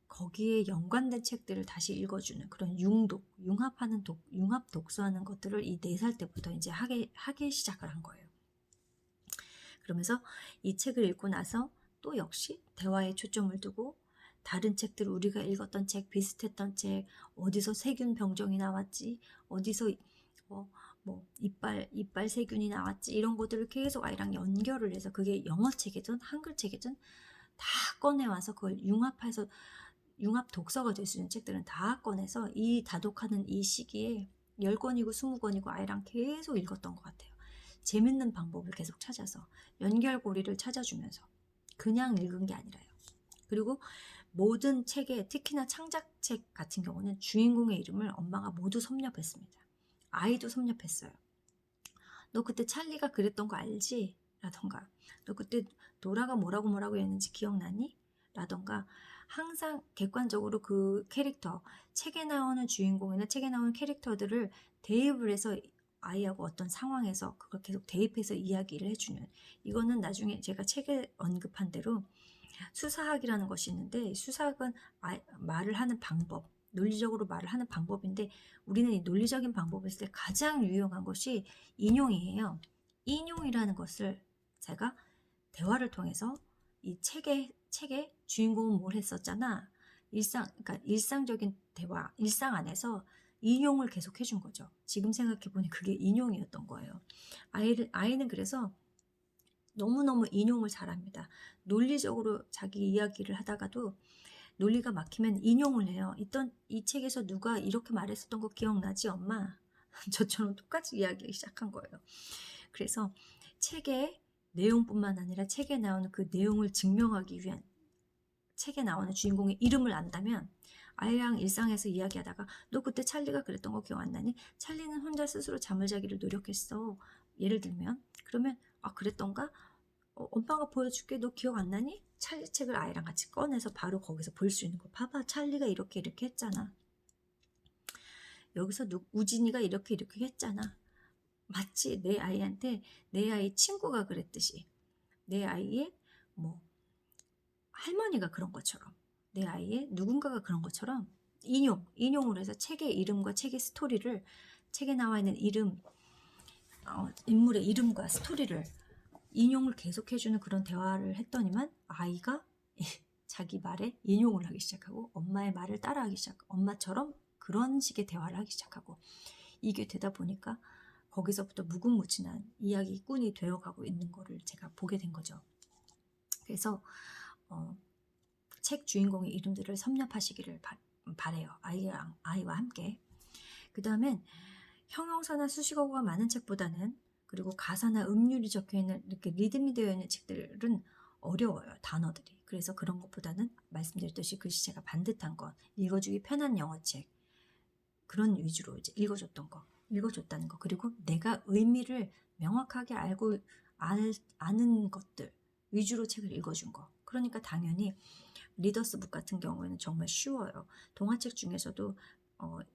거기에 연관된 책들을 다시 읽어주는 그런 융합 독서하는 것들을 이 4살 때부터 이제 하기 시작을 한 거예요. 그러면서 이 책을 읽고 나서 또 역시 대화에 초점을 두고, 다른 책들, 우리가 읽었던 책, 비슷했던 책, 어디서 세균 병정이 나왔지, 어디서 이빨 세균이 나왔지, 이런 것들을 계속 아이랑 연결을 해서, 그게 영어 책이든 한글 책이든 다 꺼내와서 그걸 융합 독서가 될 수 있는 책들은 다 꺼내서 이 다독하는 이 시기에 10권이고 20권이고 아이랑 계속 읽었던 것 같아요. 재밌는 방법을 계속 찾아서 연결고리를 찾아주면서, 그냥 읽은 게 아니라요. 그리고 모든 책에, 특히나 창작책 같은 경우는 주인공의 이름을 엄마가 모두 섭렵했습니다. 아이도 섭렵했어요. 너 그때 찰리가 그랬던 거 알지? 라던가, 너 그때 노라가 뭐라고 했는지 기억나니? 라던가, 항상 객관적으로 그 캐릭터, 책에 나오는 주인공이나 책에 나오는 캐릭터들을 대입을 해서 아이하고 어떤 상황에서 그걸 계속 대입해서 이야기를 해주는, 이거는 나중에 제가 책에 언급한 대로 수사학이라는 것이 있는데, 수사학은 말을 하는 방법, 논리적으로 말을 하는 방법인데, 우리는 이 논리적인 방법을 쓸 때 가장 유용한 것이 인용이에요. 인용이라는 것을 제가 대화를 통해서 이 책의 주인공은 뭘 했었잖아, 그러니까 일상적인 대화, 일상 안에서 인용을 계속 해준 거죠. 지금 생각해보니 그게 인용이었던 거예요. 아이는 그래서 너무너무 인용을 잘합니다. 논리적으로 자기 이야기를 하다가도 논리가 막히면 인용을 해요. 이 책에서 누가 이렇게 말했었던 거 기억나지 엄마? 저처럼 똑같이 이야기하기 시작한 거예요. 그래서 책의 내용뿐만 아니라 책에 나오는 그 내용을 증명하기 위한, 책에 나오는 주인공의 이름을 안다면, 아이랑 일상에서 이야기하다가 너 그때 찰리가 그랬던 거 기억 안 나니? 찰리는 혼자 스스로 잠을 자기를 노력했어. 예를 들면, 그러면 그랬던가? 엄마가 보여줄게. 너 기억 안 나니? 찰리 책을 아이랑 같이 꺼내서 바로 거기서 볼 수 있는 거. 봐봐, 찰리가 이렇게 했잖아. 여기서 우진이가 이렇게 했잖아. 마치 내 아이한테 내 아이 친구가 그랬듯이, 내 아이의 할머니가 그런 것처럼, 내 아이의 누군가가 그런 것처럼 인용을 해서 책의 이름과 책의 스토리를, 책에 나와 있는 인물의 이름과 스토리를 인용을 계속해주는 그런 대화를 했더니만, 아이가 자기 말에 인용을 하기 시작하고, 엄마의 말을 따라하기 시작하고, 엄마처럼 그런 식의 대화를 하기 시작하고, 이게 되다 보니까 거기서부터 무궁무진한 이야기꾼이 되어가고 있는 거를 제가 보게 된 거죠. 그래서 책 주인공의 이름들을 섭렵하시기를 바래요. 아이와 함께. 그 다음엔 형용사나 수식어가 많은 책보다는, 그리고 가사나 음률이 적혀있는, 이렇게 리듬이 되어 있는 책들은 어려워요, 단어들이. 그래서 그런 것보다는 말씀드렸듯이 글씨체가 반듯한 것, 읽어주기 편한 영어책, 그런 위주로 이제 읽어줬다는 거. 그리고 내가 의미를 명확하게 아는 것들, 위주로 책을 읽어준 거. 그러니까 당연히 리더스 북 같은 경우에는 정말 쉬워요. 동화책 중에서도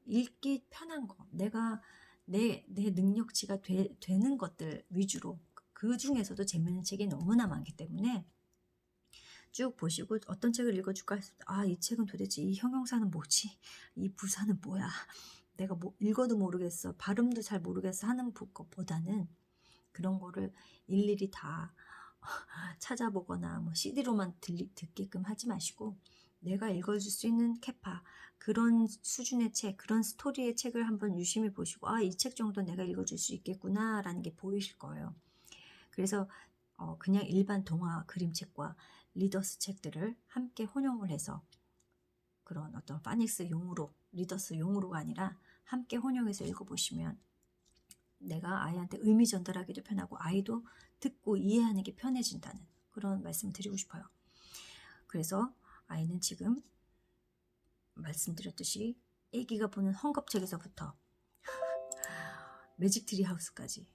읽기 편한 거, 내 능력치가 되는 것들 위주로, 그 중에서도 재밌는 책이 너무나 많기 때문에 쭉 보시고 어떤 책을 읽어줄까 했을 때, 이 책은 도대체 이 형용사는 뭐지? 이 부사는 뭐야? 내가 뭐 읽어도 모르겠어. 발음도 잘 모르겠어 하는 것보다는 그런 거를 일일이 다 찾아보거나 뭐 CD로만 듣게끔 하지 마시고 내가 읽어줄 수 있는 캐파, 그런 수준의 책, 그런 스토리의 책을 한번 유심히 보시고 이 책 정도 내가 읽어줄 수 있겠구나 라는 게 보이실 거예요. 그래서 그냥 일반 동화 그림책과 리더스 책들을 함께 혼용을 해서 그런 어떤 파닉스 용으로, 리더스 용으로가 아니라 함께 혼용해서 읽어보시면 내가 아이한테 의미 전달하기도 편하고 아이도 듣고 이해하는 게 편해진다는 그런 말씀을 드리고 싶어요. 그래서 아이는 지금 말씀드렸듯이 아기가 보는 헝겊책에서부터 매직 트리 하우스까지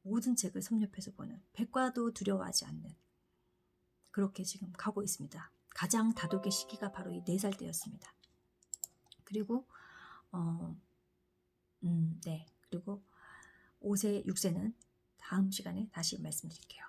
모든 책을 섭렵해서 보는, 백과도 두려워하지 않는, 그렇게 지금 가고 있습니다. 가장 다독의 시기가 바로 이 4살 때였습니다. 그리고 네, 그리고 5세, 6세는 다음 시간에 다시 말씀드릴게요.